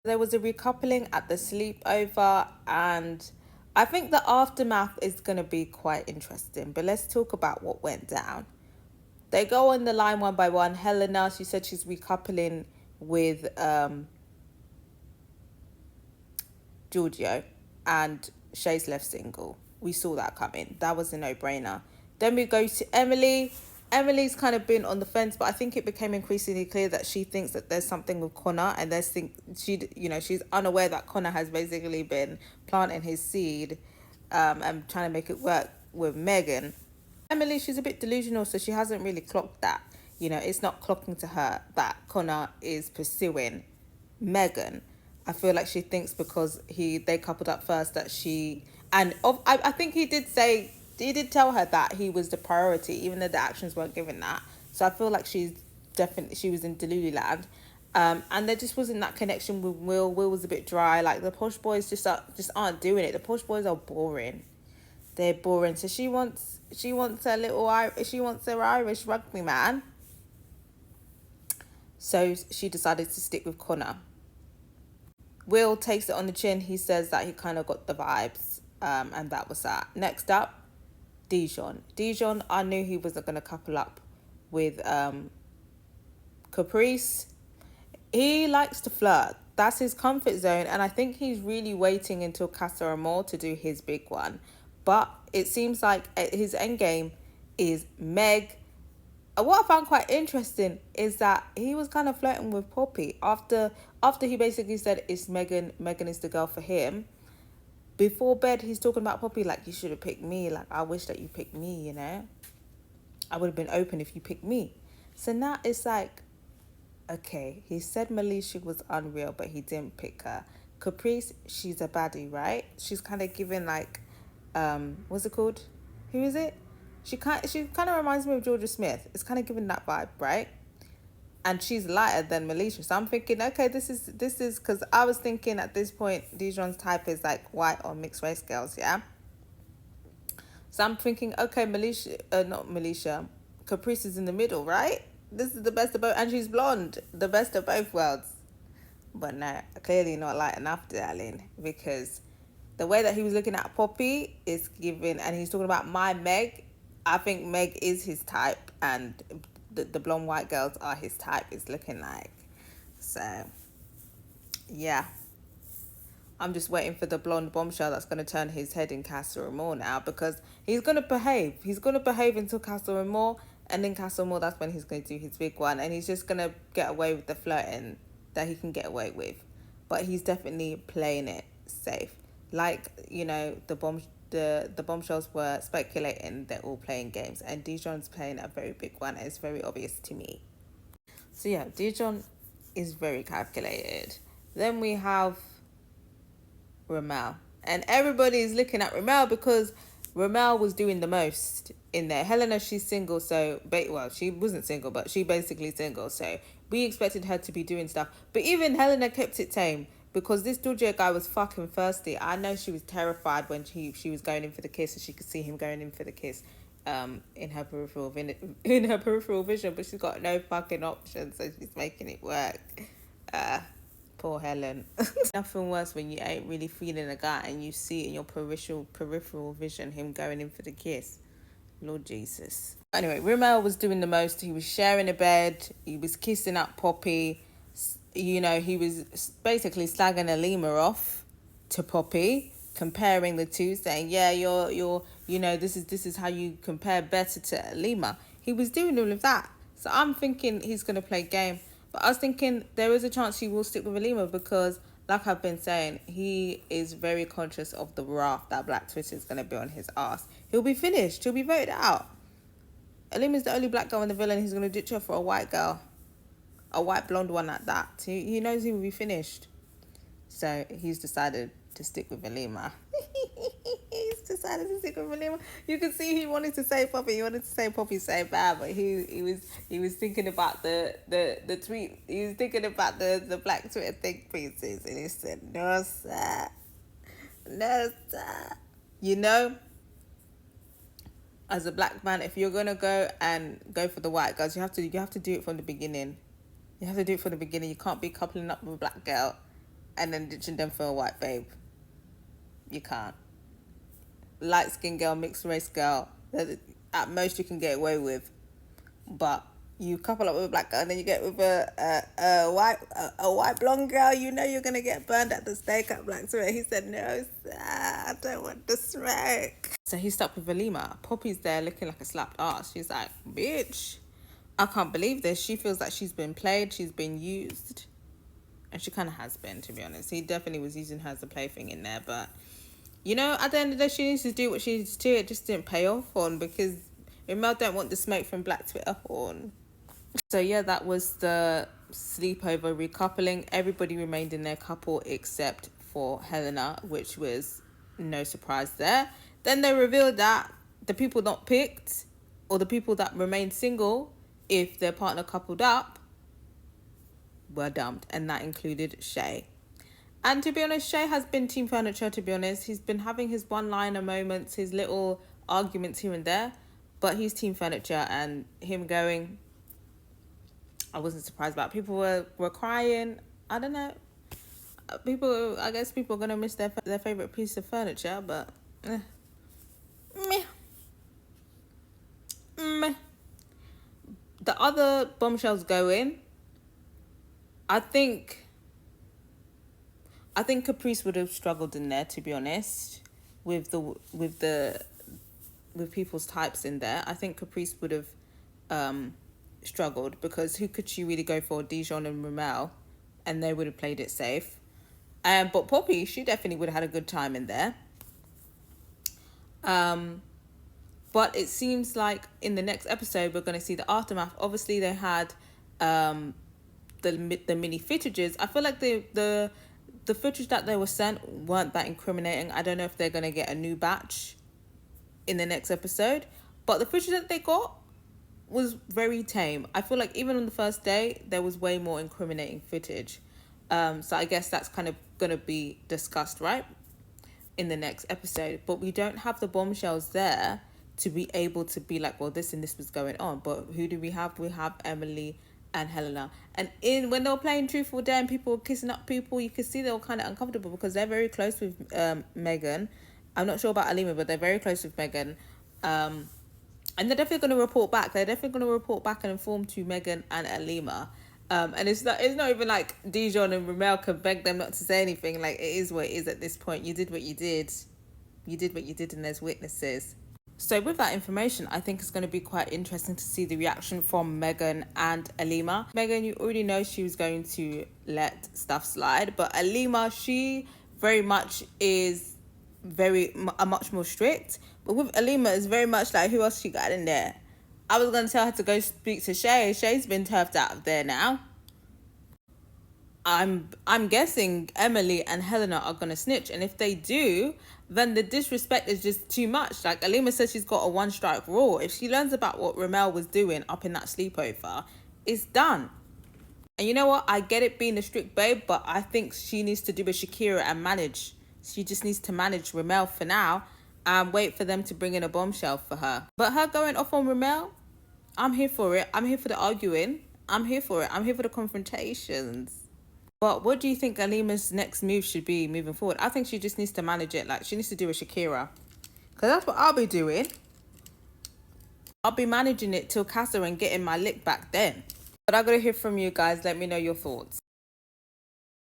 There was a recoupling at the sleepover, and I think the aftermath is going to be quite interesting. But let's talk about what went down. They go on the line one by one. Helena, she said she's recoupling with Giorgio, and Shay's left single. We saw that coming. That was a no-brainer. Then we go to Emily. Emily's kind of been on the fence, but I think it became increasingly clear that she thinks that there's something with Connor, and she's unaware that Connor has basically been planting his seed, and trying to make it work with Megan. Emily, she's a bit delusional, so she hasn't really clocked that. It's not clocking to her that Connor is pursuing Megan. I feel like she thinks because they coupled up first that I think he did tell her that he was the priority, even though the actions weren't given that. So I feel like she was in Delulu land. And there just wasn't that connection with Will. Will was a bit dry. Like the posh boys just aren't doing it. The posh boys are boring. They're boring. So she wants her Irish rugby man. So she decided to stick with Connor. Will takes it on the chin. He says that he kind of got the vibes, and that was that. Next up, Djeon. Djeon, I knew he wasn't going to couple up with Caprice. He likes to flirt. That's his comfort zone, and I think he's really waiting until Casa Amor to do his big one. But it seems like his end game is Meg. What I found quite interesting is that he was kind of flirting with Poppy after he basically said it's Megan. Megan is the girl for him. Before bed, he's talking about Poppy like, you should have picked me. Like, I wish that you picked me. I would have been open if you picked me. So now it's like, okay, he said Melisha was unreal, but he didn't pick her. Caprice, she's a baddie, right? She's kind of giving like, what's it called? Who is it? She kind of reminds me of Georgia Smith. It's kind of giving that vibe, right? And she's lighter than Melisha. So I'm thinking, okay, this is because I was thinking at this point, Djeon's type is like white or mixed race girls, yeah? So I'm thinking, okay, not Melisha, Caprice is in the middle, right? This is the best of both, and she's blonde, the best of both worlds. But no, clearly not light enough, darling, because the way that he was looking at Poppy is giving, and he's talking about my Meg. I think Meg is his type, and the blonde white girls are his type. It's looking like. So, yeah. I'm just waiting for the blonde bombshell that's going to turn his head in Casa Amor now, because he's going to behave. He's going to behave until Casa Amor, and then Casa Amor, that's when he's going to do his big one, and he's just going to get away with the flirting that he can get away with. But he's definitely playing it safe. Like, the bombshells were speculating, they're all playing games, and Djeon's playing a very big one, and it's very obvious to me. So yeah, Djeon is very calculated. Then we have Remell, and everybody is looking at Remell because Remell was doing the most in there. Helena, she's single, so she wasn't single, but she basically single, so we expected her to be doing stuff. But even Helena kept it tame, because this Giorgio guy was fucking thirsty. I know she was terrified when she was going in for the kiss, and she could see him going in for the kiss in her peripheral vision, but she's got no fucking option, so she's making it work. Poor Helen. Nothing worse when you ain't really feeling a guy and you see in your peripheral vision him going in for the kiss. Lord Jesus. Anyway, Remell was doing the most. He was sharing a bed. He was kissing up Poppy. He was basically slagging Alima off to Poppy, comparing the two, saying, yeah, you're this is how you compare better to Alima. He was doing all of that. So I'm thinking he's going to play game. But I was thinking there is a chance he will stick with Alima, because, like I've been saying, he is very conscious of the wrath that Black Twitter is going to be on his ass. He'll be finished. He'll be voted out. Alima's the only black girl in the villa, and he's going to ditch her for a white girl. A white blonde one at that. He knows he will be finished. So he's decided to stick with Alima. He's decided to stick with Alima. You can see he wanted to say Poppy. He wanted to say Poppy so bad, but he was thinking about the tweet. He was thinking about the Black Twitter think pieces, and he said, "No sir, no sir." As a black man, if you're gonna go for the white girls, you have to do it from the beginning. You have to do it from the beginning. You can't be coupling up with a black girl and then ditching them for a white babe. You can't. Light skinned girl, mixed race girl, at most you can get away with. But you couple up with a black girl and then you get with a white blonde girl, you know you're gonna get burned at the stake at Black Smoke. He said, no, sir, I don't want the smoke. So he's stuck with Alima. Poppy's there looking like a slapped ass. She's like, bitch, I can't believe this. She feels like she's been played, she's been used. And she kind of has been, to be honest. He definitely was using her as a plaything in there. But, you know, at the end of the day, she needs to do what she needs to do. It just didn't pay off on because Remell don't want the smoke from Black Twitter horn. So, yeah, that was the sleepover recoupling. Everybody remained in their couple except for Helena, which was no surprise there. Then they revealed that the people not picked, or the people that remained single, if their partner coupled up, were dumped, and that included Shay. And to be honest, Shay has been team furniture, to be honest. He's been having his one-liner moments, his little arguments here and there, but he's team furniture, and him going, I wasn't surprised about. People were crying. I don't know. I guess people are going to miss their favourite piece of furniture, but meh. The other bombshells go in. I think Caprice would have struggled in there, to be honest, with people's types in there. I think Caprice would have struggled because who could she really go for? Djeon and Remell, and they would have played it safe. But Poppy, she definitely would have had a good time in there. But it seems like in the next episode we're going to see the aftermath. Obviously, they had the mini footages. I feel like the footage that they were sent weren't that incriminating. I don't know if they're going to get a new batch in the next episode, but the footage that they got was very tame. I feel like even on the first day there was way more incriminating footage. So I guess that's kind of going to be discussed, right, in the next episode. But we don't have the bombshells there to be able to be like, well, this and this was going on. But who do we have? We have Emily and Helena. And when they were playing Truth or Dare and people were kissing up people, you could see they were kind of uncomfortable because they're very close with Megan. I'm not sure about Alima, but they're very close with Megan. And they're definitely going to report back. They're definitely going to report back and inform to Megan and Alima. And it's not even like Djeon and Remell can beg them not to say anything. Like, it is what it is at this point. You did what you did. You did what you did, and there's witnesses. So with that information, I think it's going to be quite interesting to see the reaction from Megan and Alima. Megan, you already know she was going to let stuff slide, but Alima, she very much is much more strict. But with Alima, it's very much like, who else she got in there? I was going to tell her to go speak to Shay. Shay's been turfed out of there now. I'm guessing Emily and Helena are going to snitch. And if they do, then the disrespect is just too much. Like, Alima says she's got a one-strike rule. If she learns about what Remell was doing up in that sleepover, it's done. And you know what? I get it being a strict babe, but I think she needs to do a Shakira and manage. She just needs to manage Remell for now and wait for them to bring in a bombshell for her. But her going off on Remell, I'm here for it. I'm here for the arguing. I'm here for it. I'm here for the confrontations. But what do you think Alima's next move should be moving forward? I think she just needs to manage it. Like, she needs to do a Shakira. Because that's what I'll be doing. I'll be managing it till Casa and getting my lick back then. But I got to hear from you guys. Let me know your thoughts.